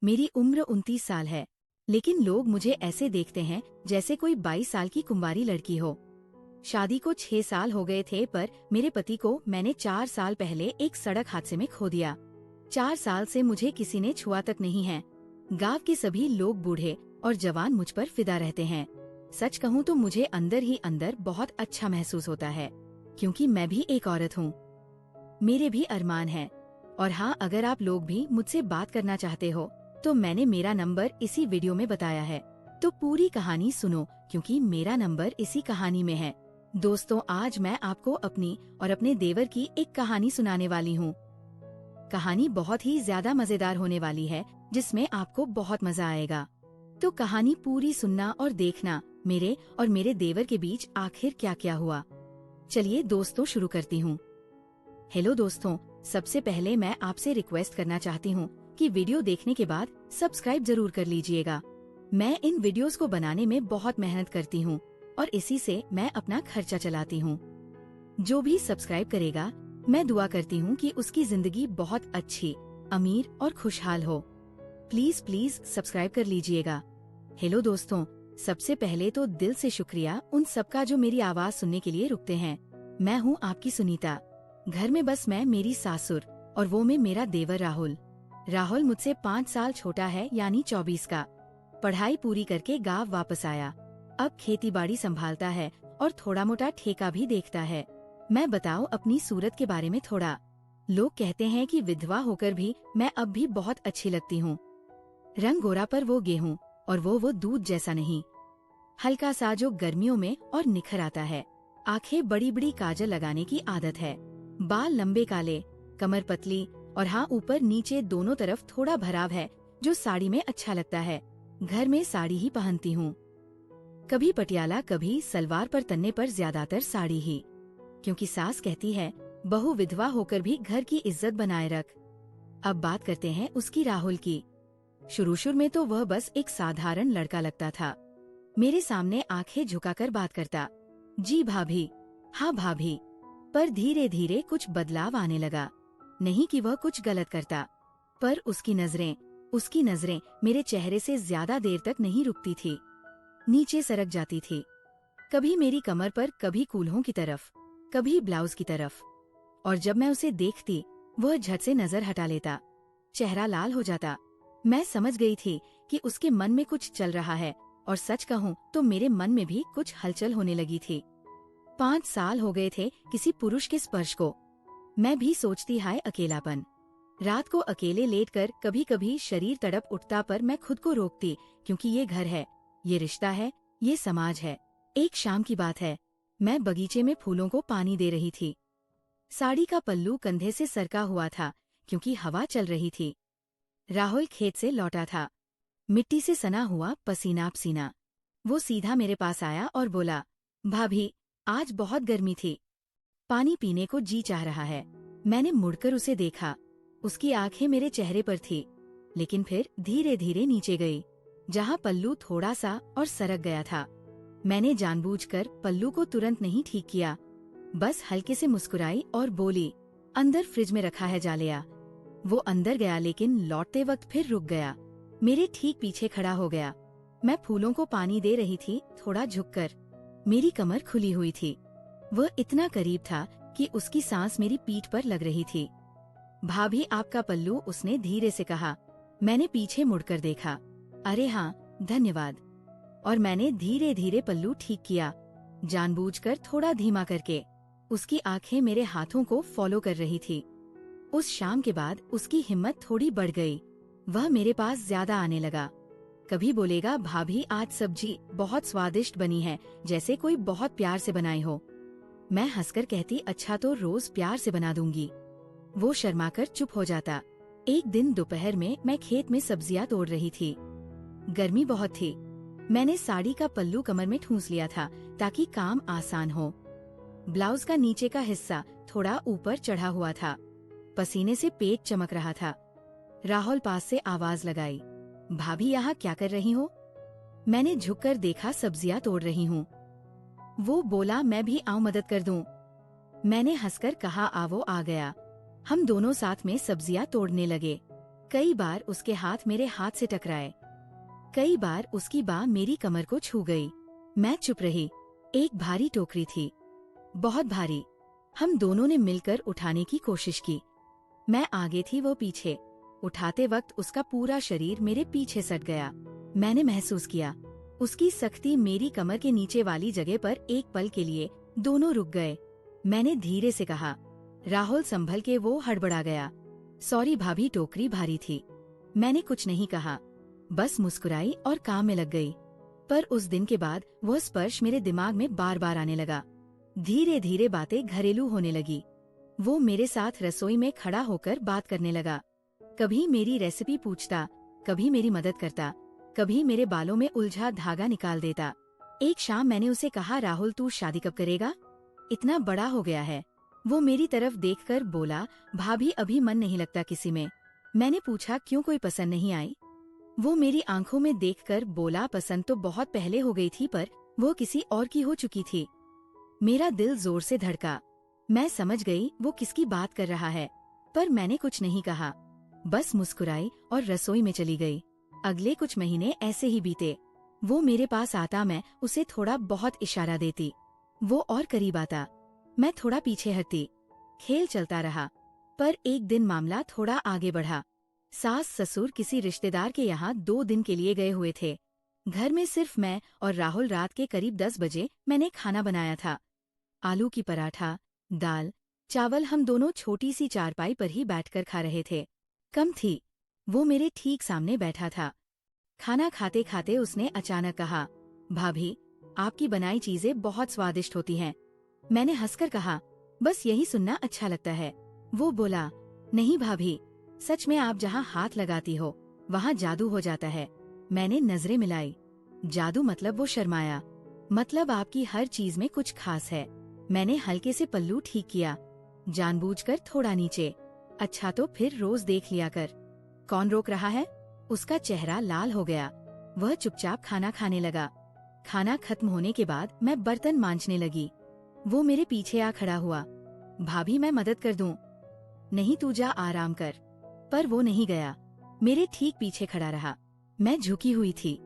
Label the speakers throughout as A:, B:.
A: मेरी उम्र 29 साल है, लेकिन लोग मुझे ऐसे देखते हैं जैसे कोई 22 साल की कुंवारी लड़की हो। शादी को 6 साल हो गए थे, पर मेरे पति को मैंने 4 साल पहले एक सड़क हादसे में खो दिया। 4 साल से मुझे किसी ने छुआ तक नहीं है। गांव के सभी लोग बूढ़े और जवान मुझ पर फिदा रहते हैं। सच कहूँ तो मुझे अंदर ही अंदर बहुत अच्छा महसूस होता है, क्योंकि मैं भी एक औरत हूँ। मेरे भी अरमान हैं। और हाँ, अगर आप लोग भी मुझसे बात करना चाहते हो तो मैंने मेरा नंबर इसी वीडियो में बताया है, तो पूरी कहानी सुनो, क्योंकि मेरा नंबर इसी कहानी में है। दोस्तों, आज मैं आपको अपनी और अपने देवर की एक कहानी सुनाने वाली हूँ। कहानी बहुत ही ज्यादा मजेदार होने वाली है, जिसमें आपको बहुत मजा आएगा। तो कहानी पूरी सुनना और देखना मेरे और मेरे देवर के बीच आखिर क्या क्या हुआ। चलिए दोस्तों, शुरू करती हूँ। हेलो दोस्तों, सबसे पहले मैं आपसे रिक्वेस्ट करना चाहती हूँ कि वीडियो देखने के बाद सब्सक्राइब जरूर कर लीजिएगा। मैं इन वीडियोस को बनाने में बहुत मेहनत करती हूँ और इसी से मैं अपना खर्चा चलाती हूँ। जो भी सब्सक्राइब करेगा, मैं दुआ करती हूँ कि उसकी जिंदगी बहुत अच्छी, अमीर और खुशहाल हो। प्लीज प्लीज सब्सक्राइब कर लीजिएगा। हेलो दोस्तों, सबसे पहले तो दिल से शुक्रिया उन सबका जो मेरी आवाज सुनने के लिए रुकते हैं। मैं हूँ आपकी सुनीता। घर में बस मैं, मेरी सासुर और वो में मेरा देवर राहुल। राहुल मुझसे 5 साल छोटा है, यानी 24 का। पढ़ाई पूरी करके गांव वापस आया। अब खेती बाड़ी संभालता है और थोड़ा मोटा ठेका भी देखता है। मैं बताऊं अपनी सूरत के बारे में थोड़ा। लोग कहते हैं कि विधवा होकर भी मैं अब भी बहुत अच्छी लगती हूँ। रंग गोरा पर वो गेहूं, और वो दूध जैसा नहीं, हल्का सा जो गर्मियों में और निखर आता है। आंखें बड़ी बड़ी काजल लगाने की आदत है। बाल लंबे काले, कमर पतली, और हाँ, ऊपर नीचे दोनों तरफ थोड़ा भराव है, जो साड़ी में अच्छा लगता है। घर में साड़ी ही पहनती हूँ, कभी पटियाला कभी सलवार, पर तन्ने पर ज्यादातर साड़ी ही, क्योंकि सास कहती है बहू विधवा होकर भी घर की इज्जत बनाए रख। अब बात करते हैं उसकी, राहुल की। शुरू में तो वह बस एक साधारण लड़का लगता था। मेरे सामने आंखें झुकाकर बात करता, जी भाभी, हाँ भाभी। पर धीरे धीरे कुछ बदलाव आने लगा। नहीं कि वह कुछ गलत करता, पर उसकी नजरें मेरे चेहरे से ज्यादा देर तक नहीं रुकती थी। नीचे सरक जाती थी, कभी मेरी कमर पर, कभी कूल्हों की तरफ, कभी ब्लाउज की तरफ। और जब मैं उसे देखती, वह झट से नजर हटा लेता, चेहरा लाल हो जाता। मैं समझ गई थी कि उसके मन में कुछ चल रहा है, और सच कहूँ तो मेरे मन में भी कुछ हलचल होने लगी थी। 5 साल हो गए थे किसी पुरुष के स्पर्श को। मैं भी सोचती, हाय अकेलापन। रात को अकेले लेटकर कभी कभी शरीर तड़प उठता, पर मैं खुद को रोकती, क्योंकि ये घर है, ये रिश्ता है, ये समाज है। एक शाम की बात है, मैं बगीचे में फूलों को पानी दे रही थी। साड़ी का पल्लू कंधे से सरका हुआ था, क्योंकि हवा चल रही थी। राहुल खेत से लौटा था, मिट्टी से सना हुआ, पसीना पसीना। वो सीधा मेरे पास आया और बोला, भाभी, आज बहुत गर्मी थी, पानी पीने को जी चाह रहा है। मैंने मुड़कर उसे देखा। उसकी आंखें मेरे चेहरे पर थी, लेकिन फिर धीरे धीरे नीचे गई, जहाँ पल्लू थोड़ा सा और सरक गया था। मैंने जानबूझकर पल्लू को तुरंत नहीं ठीक किया, बस हल्के से मुस्कुराई और बोली, अंदर फ्रिज में रखा है, जा ले आ। वो अंदर गया, लेकिन लौटते वक्त फिर रुक गया। मेरे ठीक पीछे खड़ा हो गया। मैं फूलों को पानी दे रही थी, थोड़ा झुककर। मेरी कमर खुली हुई थी। वह इतना करीब था कि उसकी सांस मेरी पीठ पर लग रही थी। भाभी, आपका पल्लू, उसने धीरे से कहा। मैंने पीछे मुड़कर देखा। अरे हाँ, धन्यवाद। और मैंने धीरे धीरे पल्लू ठीक किया, जानबूझकर थोड़ा धीमा करके। उसकी आंखें मेरे हाथों को फॉलो कर रही थी। उस शाम के बाद उसकी हिम्मत थोड़ी बढ़ गई। वह मेरे पास ज्यादा आने लगा। कभी बोलेगा, भाभी आज सब्जी बहुत स्वादिष्ट बनी है, जैसे कोई बहुत प्यार से बनाई हो। मैं हंसकर कहती, अच्छा तो रोज प्यार से बना दूंगी। वो शर्माकर चुप हो जाता। एक दिन दोपहर में मैं खेत में सब्जियां तोड़ रही थी। गर्मी बहुत थी। मैंने साड़ी का पल्लू कमर में ठूंस लिया था, ताकि काम आसान हो। ब्लाउज का नीचे का हिस्सा थोड़ा ऊपर चढ़ा हुआ था। पसीने से पेट चमक रहा था। राहुल पास से आवाज लगाई, भाभी यहाँ क्या कर रही हो? मैंने झुककर देखा, सब्जियां तोड़ रही हूँ। वो बोला, मैं भी आऊं मदद कर दूं। मैंने हंसकर कहा, आवो। आ गया। हम दोनों साथ में सब्जियां तोड़ने लगे। कई बार उसके हाथ मेरे हाथ से टकराए, कई बार उसकी बाह मेरी कमर को छू गई। मैं चुप रही। एक भारी टोकरी थी, बहुत भारी। हम दोनों ने मिलकर उठाने की कोशिश की। मैं आगे थी, वो पीछे। उठाते वक्त उसका पूरा शरीर मेरे पीछे सट गया। मैंने महसूस किया उसकी सख्ती मेरी कमर के नीचे वाली जगह पर। एक पल के लिए दोनों रुक गए। मैंने धीरे से कहा, राहुल संभल के। वो हड़बड़ा गया। सॉरी भाभी, टोकरी भारी थी। मैंने कुछ नहीं कहा, बस मुस्कुराई और काम में लग गई। पर उस दिन के बाद वह स्पर्श मेरे दिमाग में बार बार आने लगा। धीरे धीरे बातें घरेलू होने लगी। वो मेरे साथ रसोई में खड़ा होकर बात करने लगा। कभी मेरी रेसिपी पूछता, कभी मेरी मदद करता, कभी मेरे बालों में उलझा धागा निकाल देता। एक शाम मैंने उसे कहा, राहुल तू शादी कब करेगा? इतना बड़ा हो गया है। वो मेरी तरफ देखकर बोला, भाभी अभी मन नहीं लगता किसी में। मैंने पूछा, क्यों, कोई पसंद नहीं आई? वो मेरी आंखों में देखकर बोला, पसंद तो बहुत पहले हो गई थी, पर वो किसी और की हो चुकी थी। मेरा दिल जोर से धड़का। मैं समझ गई वो किसकी बात कर रहा है, पर मैंने कुछ नहीं कहा, बस मुस्कुराई और रसोई में चली गई। अगले कुछ महीने ऐसे ही बीते। वो मेरे पास आता, मैं उसे थोड़ा बहुत इशारा देती, वो और करीब आता, मैं थोड़ा पीछे हटती। खेल चलता रहा। पर एक दिन मामला थोड़ा आगे बढ़ा। सास ससुर किसी रिश्तेदार के यहाँ 2 दिन के लिए गए हुए थे। घर में सिर्फ मैं और राहुल। रात के करीब 10 बजे मैंने खाना बनाया था। आलू की पराठा, दाल, चावल। हम दोनों छोटी सी चारपाई पर ही बैठकर खा रहे थे। कम थी। वो मेरे ठीक सामने बैठा था। खाना खाते खाते उसने अचानक कहा, भाभी आपकी बनाई चीजें बहुत स्वादिष्ट होती हैं। मैंने हंसकर कहा, बस यही सुनना अच्छा लगता है। वो बोला, नहीं भाभी, सच में आप जहाँ हाथ लगाती हो वहाँ जादू हो जाता है। मैंने नजरें मिलाई। जादू मतलब? वो शर्माया। मतलब आपकी हर चीज में कुछ खास है। मैंने हल्के से पल्लू ठीक किया, जानबूझकर थोड़ा नीचे। अच्छा तो फिर रोज देख लिया कर। कौन रोक रहा है? उसका चेहरा लाल हो गया। वह चुपचाप खाना खाने लगा। खाना खत्म होने के बाद मैं बर्तन मांजने लगी। वो मेरे पीछे आ खड़ा हुआ। भाभी मैं मदद कर दूं? नहीं, तू जा आराम कर। पर वो नहीं गया, मेरे ठीक पीछे खड़ा रहा। मैं झुकी हुई थी।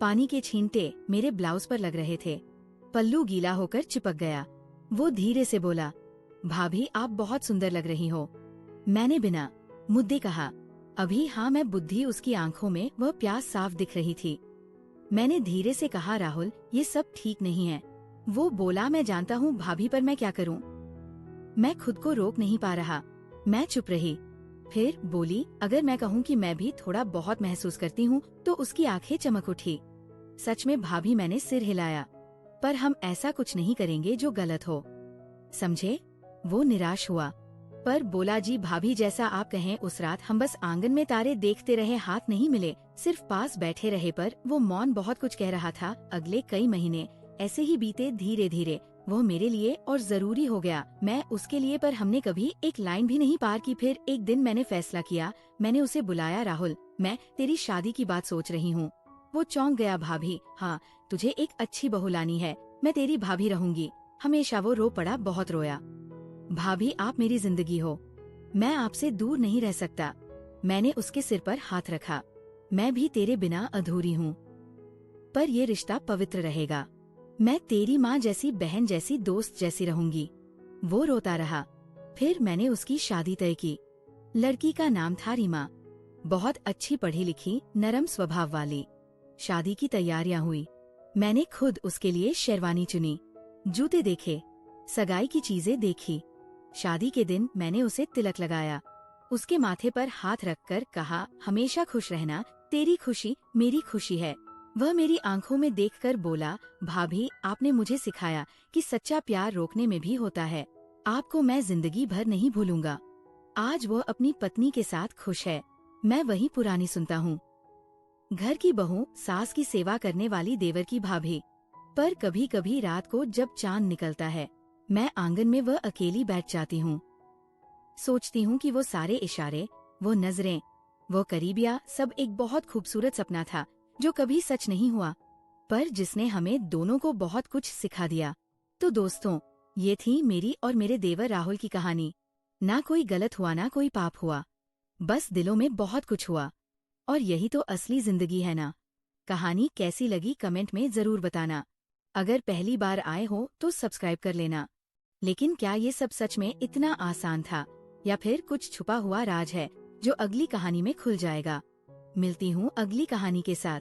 A: पानी के छींटे मेरे ब्लाउज पर लग रहे थे। पल्लू गीला होकर चिपक गया। वो धीरे से बोला, भाभी आप बहुत सुंदर लग रही हो। मैंने बिना मुद्दे कहा, अभी हाँ। मैं बुद्धि उसकी आंखों में वह प्यास साफ दिख रही थी। मैंने धीरे से कहा, राहुल ये सब ठीक नहीं है। वो बोला, मैं जानता हूँ भाभी, पर मैं क्या करूँ? मैं खुद को रोक नहीं पा रहा। मैं चुप रही। फिर बोली, अगर मैं कहूँ कि मैं भी थोड़ा बहुत महसूस करती हूँ, तो उसकी आंखें चमक उठी। सच में भाभी, मैंने सिर हिलाया। पर हम ऐसा कुछ नहीं करेंगे जो गलत हो, समझे? वो निराश हुआ, पर बोला, जी भाभी जैसा आप कहें। उस रात हम बस आंगन में तारे देखते रहे, हाथ नहीं मिले, सिर्फ पास बैठे रहे। पर वो मौन बहुत कुछ कह रहा था। अगले कई महीने ऐसे ही बीते। धीरे धीरे वो मेरे लिए और जरूरी हो गया, मैं उसके लिए। पर हमने कभी एक लाइन भी नहीं पार की। फिर एक दिन मैंने फैसला किया। मैंने उसे बुलाया, राहुल मैं तेरी शादी की बात सोच रही हूँ। वो चौंक गया। भाभी? हाँ, तुझे एक अच्छी बहू लानी है, मैं तेरी भाभी रहूंगी हमेशा। वो रो पड़ा, बहुत रोया। भाभी आप मेरी जिंदगी हो, मैं आपसे दूर नहीं रह सकता। मैंने उसके सिर पर हाथ रखा। मैं भी तेरे बिना अधूरी हूँ, पर ये रिश्ता पवित्र रहेगा। मैं तेरी माँ जैसी, बहन जैसी, दोस्त जैसी रहूंगी। वो रोता रहा। फिर मैंने उसकी शादी तय की। लड़की का नाम था रीमा। बहुत अच्छी, पढ़ी लिखी, नरम स्वभाव वाली। शादी की तैयारियां हुई। मैंने खुद उसके लिए शेरवानी चुनी, जूते देखे, सगाई की चीजें देखी। शादी के दिन मैंने उसे तिलक लगाया। उसके माथे पर हाथ रखकर कहा, हमेशा खुश रहना, तेरी खुशी मेरी खुशी है। वह मेरी आंखों में देखकर बोला, भाभी आपने मुझे सिखाया कि सच्चा प्यार रोकने में भी होता है। आपको मैं जिंदगी भर नहीं भूलूंगा। आज वो अपनी पत्नी के साथ खुश है। मैं वही पुरानी सुनता हूँ, घर की बहू, सास की सेवा करने वाली, देवर की भाभी। पर कभी कभी रात को जब चांद निकलता है, मैं आंगन में वह अकेली बैठ जाती हूँ। सोचती हूँ कि वो सारे इशारे, वो नजरें, वो करीबिया, सब एक बहुत खूबसूरत सपना था जो कभी सच नहीं हुआ, पर जिसने हमें दोनों को बहुत कुछ सिखा दिया। तो दोस्तों, ये थी मेरी और मेरे देवर राहुल की कहानी। ना कोई गलत हुआ, ना कोई पाप हुआ। बस दिलों में बहुत कुछ हुआ। और यही तो असली जिंदगी है ना। कहानी कैसी लगी कमेंट में जरूर बताना। अगर पहली बार आए हो तो सब्सक्राइब कर लेना। लेकिन क्या ये सब सच में इतना आसान था, या फिर कुछ छुपा हुआ राज है जो अगली कहानी में खुल जाएगा। मिलती हूँ अगली कहानी के साथ।